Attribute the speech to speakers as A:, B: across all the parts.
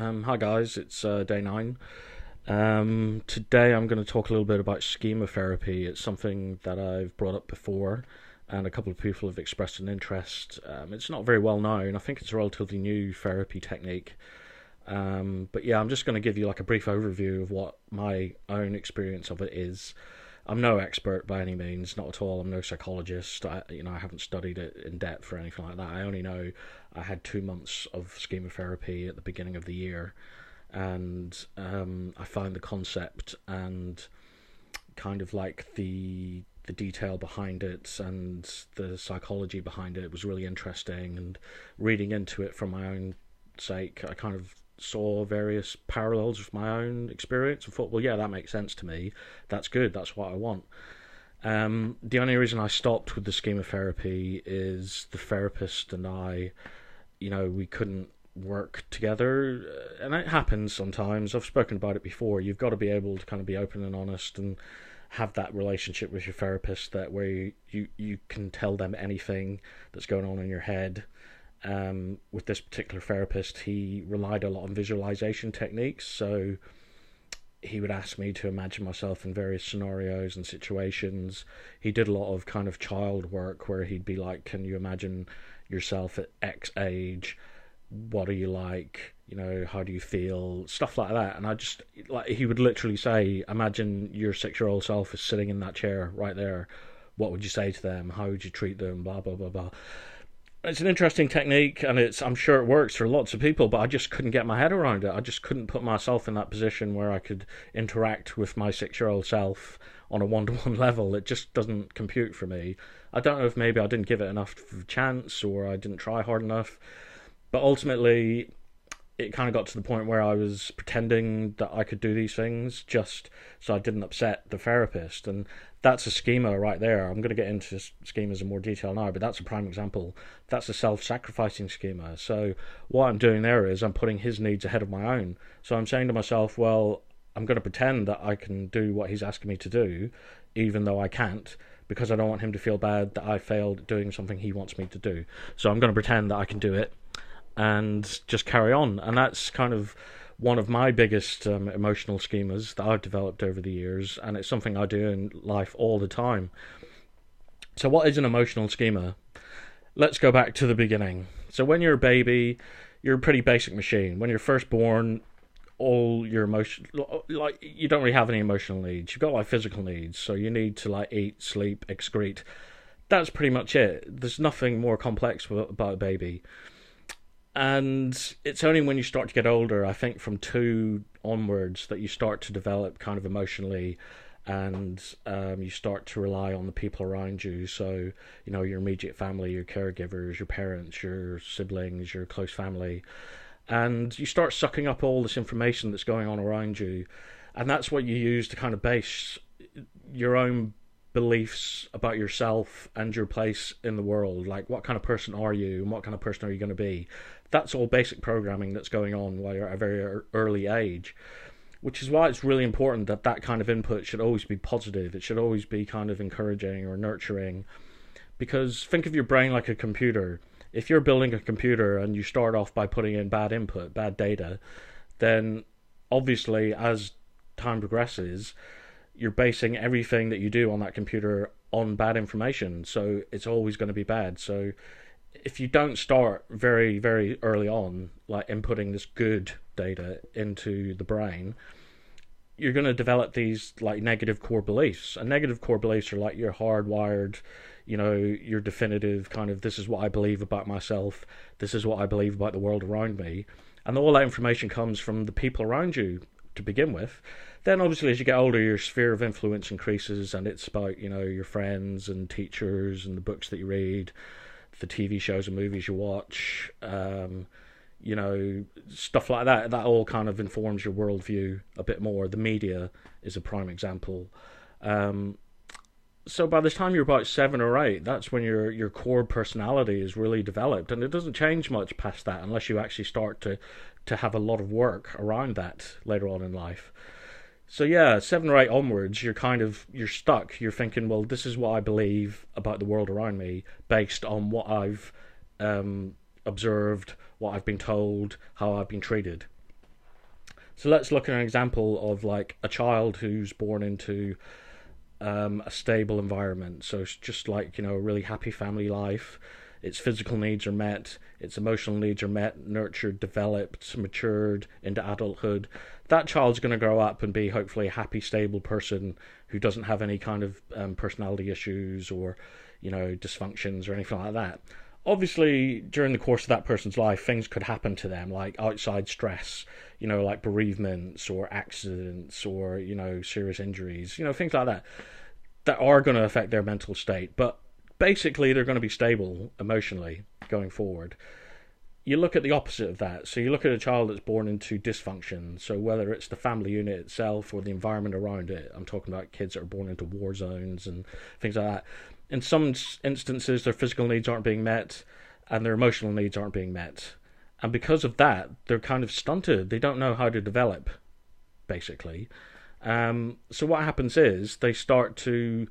A: Hi guys, it's day 9. Today I'm going to talk a little bit about schema therapy. It's something that I've brought up before, and a couple of people have expressed an interest. It's not very well known. I think it's a relatively new therapy technique. But yeah, I'm just going to give you like a brief overview of what my own experience of it is. I'm no expert by any means, not at all. I'm no psychologist. I haven't studied it in depth or anything like that. I only know I had 2 months of schema therapy at the beginning of the year, and I found the concept and kind of like the detail behind it and the psychology behind it was really interesting. And reading into it for my own sake, I kind of saw various parallels with my own experience and thought, well, yeah, that makes sense to me. That's good. That's what I want. The only reason I stopped with the schema therapy is the therapist and I, we couldn't work together, and it happens sometimes. I've spoken about it before. You've got to be able to kind of be open and honest and have that relationship with your therapist that where you can tell them anything that's going on in your head. With this particular therapist, he relied a lot on visualization techniques, so he would ask me to imagine myself in various scenarios and situations. He did a lot of kind of child work where he'd be like, can you imagine yourself at X age? What are you like? How do you feel? Stuff like that. And I just, like, he would literally say, imagine your 6-year-old self is sitting in that chair right there. What would you say to them? How would you treat them? Blah, blah, blah, blah. It's an interesting technique, and I'm sure it works for lots of people, but I just couldn't get my head around it. I just couldn't put myself in that position where I could interact with my 6-year-old self on a one-to-one level. It just doesn't compute for me. I don't know if maybe I didn't give it enough of a chance or I didn't try hard enough, but ultimately it kind of got to the point where I was pretending that I could do these things just so I didn't upset the therapist. And that's a schema right there. I'm going to get into schemas in more detail now, but that's a prime example. That's a self-sacrificing schema. So what I'm doing there is I'm putting his needs ahead of my own. So I'm saying to myself, well, I'm going to pretend that I can do what he's asking me to do, even though I can't, because I don't want him to feel bad that I failed at doing something he wants me to do. So I'm going to pretend that I can do it and just carry on. And that's kind of one of my biggest emotional schemas that I've developed over the years, and it's something I do in life all the time. So what is an emotional schema? Let's go back to the beginning. So when you're a baby, you're a pretty basic machine. When you're first born, all your emotion, like, you don't really have any emotional needs. You've got like physical needs, so you need to like eat, sleep, excrete. That's pretty much it. There's nothing more complex about a baby. And it's only when you start to get older, I think from 2 onwards, that you start to develop kind of emotionally, and you start to rely on the people around you. So, your immediate family, your caregivers, your parents, your siblings, your close family. And you start sucking up all this information that's going on around you. And that's what you use to kind of base your own beliefs about yourself and your place in the world. Like, what kind of person are you and what kind of person are you going to be? That's all basic programming that's going on while you're at a very early age, which is why it's really important that that kind of input should always be positive. It should always be kind of encouraging or nurturing, because think of your brain like a computer. If you're building a computer and you start off by putting in bad input, bad data, then obviously as time progresses, you're basing everything that you do on that computer on bad information, so it's always going to be bad. So if you don't start very, very early on, like inputting this good data into the brain, you're going to develop these like negative core beliefs. And negative core beliefs are like your hardwired, your definitive kind of, this is what I believe about myself, this is what I believe about the world around me. And all that information comes from the people around you to begin with. Then obviously as you get older, your sphere of influence increases, and it's about, your friends and teachers and the books that you read, the TV shows and movies you watch, stuff like that. That all kind of informs your worldview a bit more. The media is a prime example. So by the time you're about 7 or 8, that's when your core personality is really developed, and it doesn't change much past that unless you actually start to have a lot of work around that later on in life. So yeah, 7 or 8 onwards, you're stuck. You're thinking, well, this is what I believe about the world around me based on what I've observed, what I've been told, how I've been treated. So let's look at an example of like a child who's born into a stable environment. So it's just like, a really happy family life. Its physical needs are met, its emotional needs are met, nurtured, developed, matured into adulthood. That child's going to grow up and be hopefully a happy, stable person who doesn't have any kind of personality issues or, dysfunctions or anything like that. Obviously, during the course of that person's life, things could happen to them, like outside stress, like bereavements or accidents or, serious injuries, things like that are going to affect their mental state. But basically, they're going to be stable emotionally going forward. You look at the opposite of that. So you look at a child that's born into dysfunction. So whether it's the family unit itself or the environment around it, I'm talking about kids that are born into war zones and things like that. In some instances, their physical needs aren't being met and their emotional needs aren't being met. And because of that, they're kind of stunted. They don't know how to develop, basically. So what happens is they start to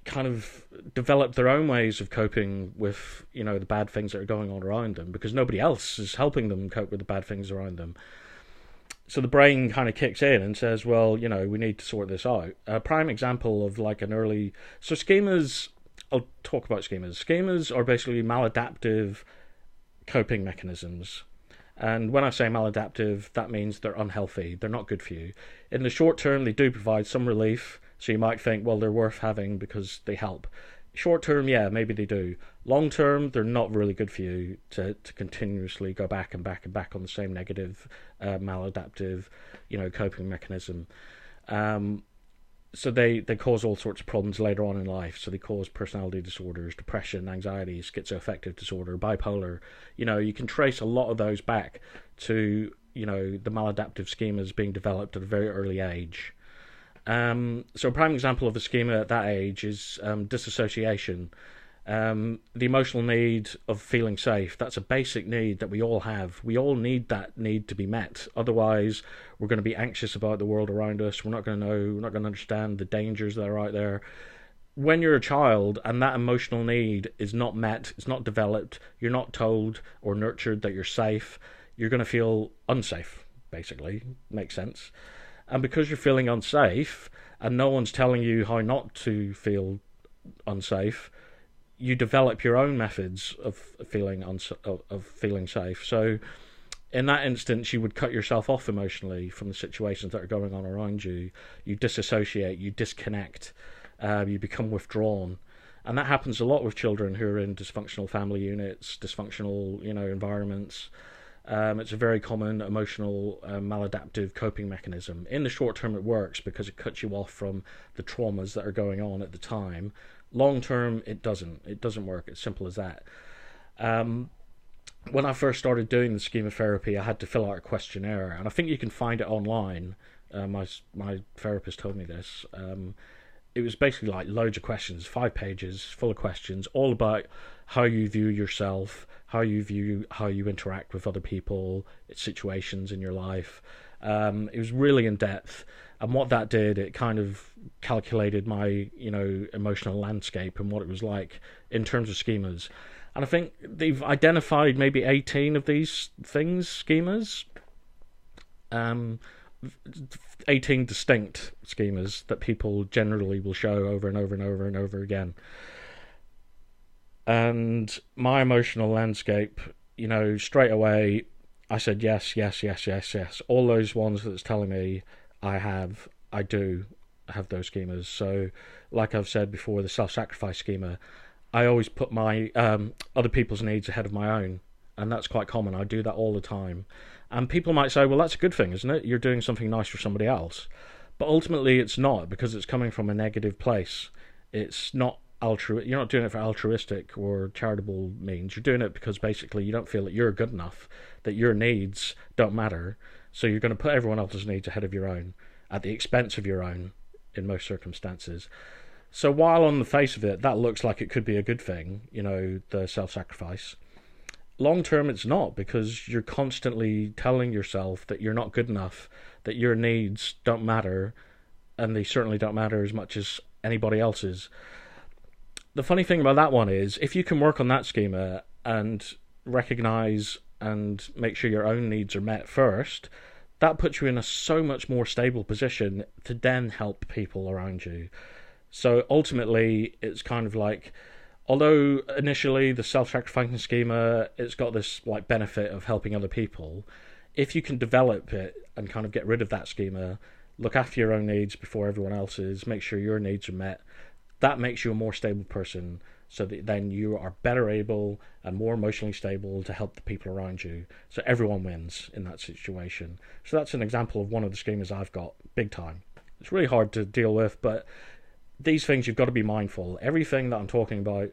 A: kind of develop their own ways of coping with, the bad things that are going on around them because nobody else is helping them cope with the bad things around them. So the brain kind of kicks in and says, well, we need to sort this out. A prime example of like an early... So schemas, I'll talk about schemas. Schemas are basically maladaptive coping mechanisms. And when I say maladaptive, that means they're unhealthy. They're not good for you. In the short term, they do provide some relief. So you might think, well, they're worth having because they help. Short term, yeah, maybe they do. Long term, they're not really good for you to continuously go back and back and back on the same negative, maladaptive, coping mechanism. So they cause all sorts of problems later on in life. So they cause personality disorders, depression, anxiety, schizoaffective disorder, bipolar. You can trace a lot of those back to, the maladaptive schemas being developed at a very early age. So a prime example of a schema at that age is disassociation. The emotional need of feeling safe. That's a basic need that we all have. We all need that need to be met. Otherwise, we're going to be anxious about the world around us. We're not going to understand the dangers that are out there. When you're a child and that emotional need is not met, it's not developed, you're not told or nurtured that you're safe, you're going to feel unsafe, basically. Makes sense. And because you're feeling unsafe and no one's telling you how not to feel unsafe, you develop your own methods of feeling safe. So in that instance, you would cut yourself off emotionally from the situations that are going on around you. You disassociate, you disconnect, you become withdrawn. And that happens a lot with children who are in dysfunctional family units, dysfunctional, environments. It's a very common emotional maladaptive coping mechanism. In the short term, it works because it cuts you off from the traumas that are going on at the time. Long term, it doesn't. It doesn't work. It's simple as that. When I first started doing the Schema Therapy, I had to fill out a questionnaire, and I think you can find it online. My therapist told me this. It was basically like loads of questions, 5 pages full of questions, all about how you view yourself, how you interact with other people, situations in your life. It was really in depth, and what that did, it kind of calculated my emotional landscape and what it was like in terms of schemas. And I think they've identified maybe 18 of these schemas. 18 distinct schemas that people generally will show over and over and over and over again. And my emotional landscape, straight away, I said yes, yes, yes, yes, yes. All those ones that's telling me I do have those schemas. So, like I've said before, the self-sacrifice schema, I always put my other people's needs ahead of my own. And that's quite common. I do that all the time. And people might say, well, that's a good thing, isn't it? You're doing something nice for somebody else. But ultimately, it's not, because it's coming from a negative place. It's not you're not doing it for altruistic or charitable means. You're doing it because basically you don't feel that you're good enough, that your needs don't matter. So you're going to put everyone else's needs ahead of your own, at the expense of your own, in most circumstances. So while on the face of it, that looks like it could be a good thing, the self-sacrifice, long term it's not, because you're constantly telling yourself that you're not good enough, that your needs don't matter, and they certainly don't matter as much as anybody else's. The funny thing about that one is, if you can work on that schema and recognize and make sure your own needs are met first, that puts you in a so much more stable position to then help people around you. So ultimately, it's kind of like, although initially the self-sacrificing schema, it's got this like benefit of helping other people. If you can develop it and kind of get rid of that schema, look after your own needs before everyone else's, make sure your needs are met, that makes you a more stable person, so that then you are better able and more emotionally stable to help the people around you. So everyone wins in that situation. So that's an example of one of the schemas I've got, big time. It's really hard to deal with, but these things you've got to be mindful. Everything that I'm talking about,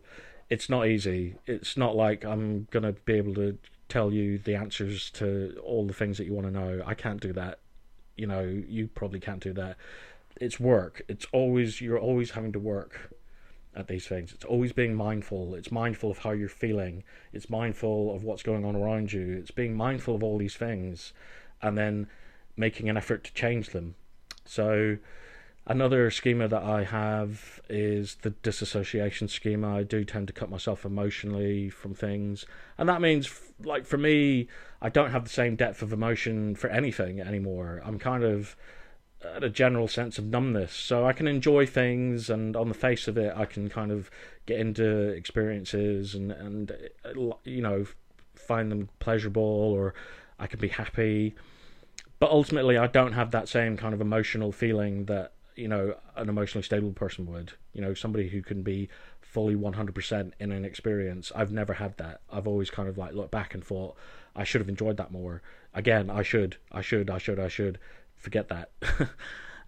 A: it's not easy. It's not like I'm going to be able to tell you the answers to all the things that you want to know. I can't do that. You know, you probably can't do that. It's work. You're always having to work at these things. It's always being mindful. It's mindful of how you're feeling. It's mindful of what's going on around you. It's being mindful of all these things and then making an effort to change them. So another schema that I have is the disassociation schema. I do tend to cut myself emotionally from things, and that means, like, for me, I don't have the same depth of emotion for anything anymore. I'm kind of at a general sense of numbness, so I can enjoy things, and on the face of it I can kind of get into experiences and you know, find them pleasurable, or I can be happy, but ultimately I don't have that same kind of emotional feeling that, you know, an emotionally stable person would. You know, somebody who can be fully 100% in an experience. I've never had that. I've always kind of like looked back and thought I should have enjoyed that more. Again, I should. Forget that.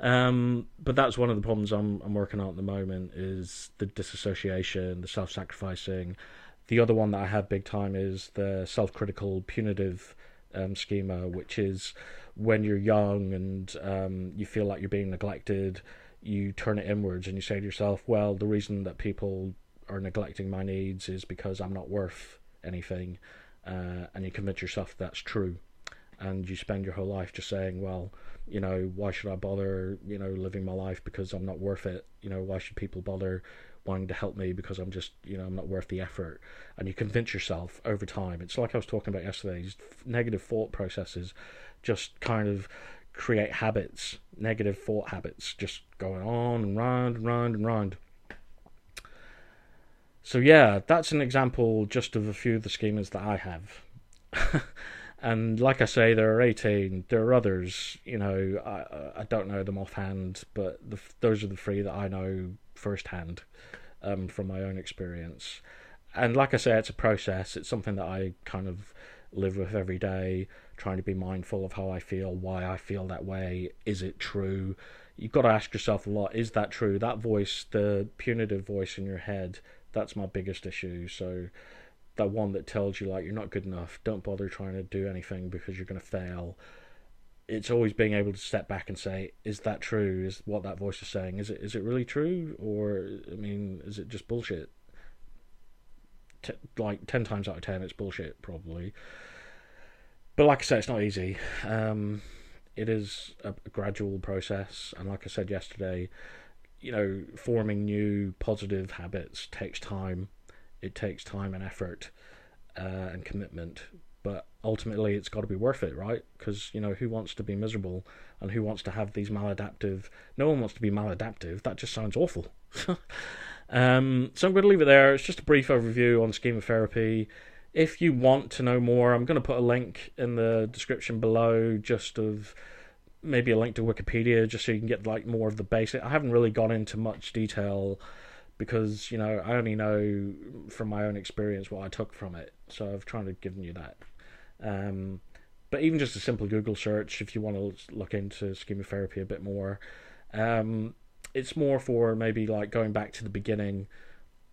A: But that's one of the problems I'm working on at the moment, is the disassociation, the self-sacrificing. The other one that I have big time is the self-critical punitive schema, which is when you're young and you feel like you're being neglected, you turn it inwards and you say to yourself, well, the reason that people are neglecting my needs is because I'm not worth anything, and you convince yourself that's true, and you spend your whole life just saying, well, you know, why should I bother, you know, living my life because I'm not worth it? You know, why should people bother wanting to help me because I'm just, you know, I'm not worth the effort? And you convince yourself over time. It's like I was talking about yesterday, these negative thought processes just kind of create habits, negative thought habits, just going on and round and round and round. So yeah, that's an example just of a few of the schemas that I have. And like I say, there are 18. There are others, you know, I don't know them offhand, but those are the three that I know firsthand, from my own experience. And like I say, it's a process. It's something that I kind of live with every day, trying to be mindful of how I feel, why I feel that way. Is it true? You've got to ask yourself a lot, is that true? That voice, the punitive voice in your head, that's my biggest issue. So that one that tells you, like, you're not good enough, don't bother trying to do anything because you're going to fail. It's always being able to step back and say, is that true? Is what that voice is saying, is it really true? Or, I mean, is it just bullshit? Like 10 times out of 10 it's bullshit, probably. But like I said, it's not easy. It is a gradual process, and like I said yesterday, you know, forming new positive habits takes time. It takes time and effort, and commitment, but ultimately it's got to be worth it, right? Because, you know, who wants to be miserable, and who wants to have these maladaptive? No one wants to be maladaptive. That just sounds awful. So I'm going to leave it there. It's just a brief overview on Schema Therapy. If you want to know more, I'm going to put a link in the description below, just of maybe a link to Wikipedia, just so you can get like more of the basic. I haven't really gone into much detail because, you know, I only know from my own experience what I took from it, so I've tried to give you that. But even just a simple Google search, if you want to look into Schema Therapy a bit more, it's more for maybe like going back to the beginning,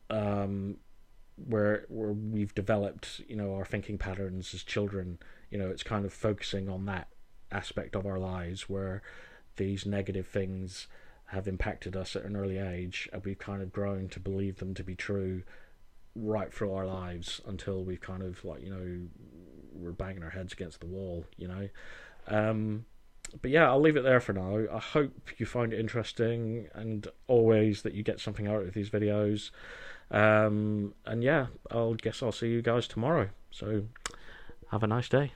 A: where we've developed, you know, our thinking patterns as children. You know, it's kind of focusing on that aspect of our lives where these negative things have impacted us at an early age, and we've kind of grown to believe them to be true right through our lives until we've kind of, like, you know, we're banging our heads against the wall, you know. But yeah, I'll leave it there for now. I hope you find it interesting, and always that you get something out of these videos. And yeah, I'll see you guys tomorrow. So have a nice day.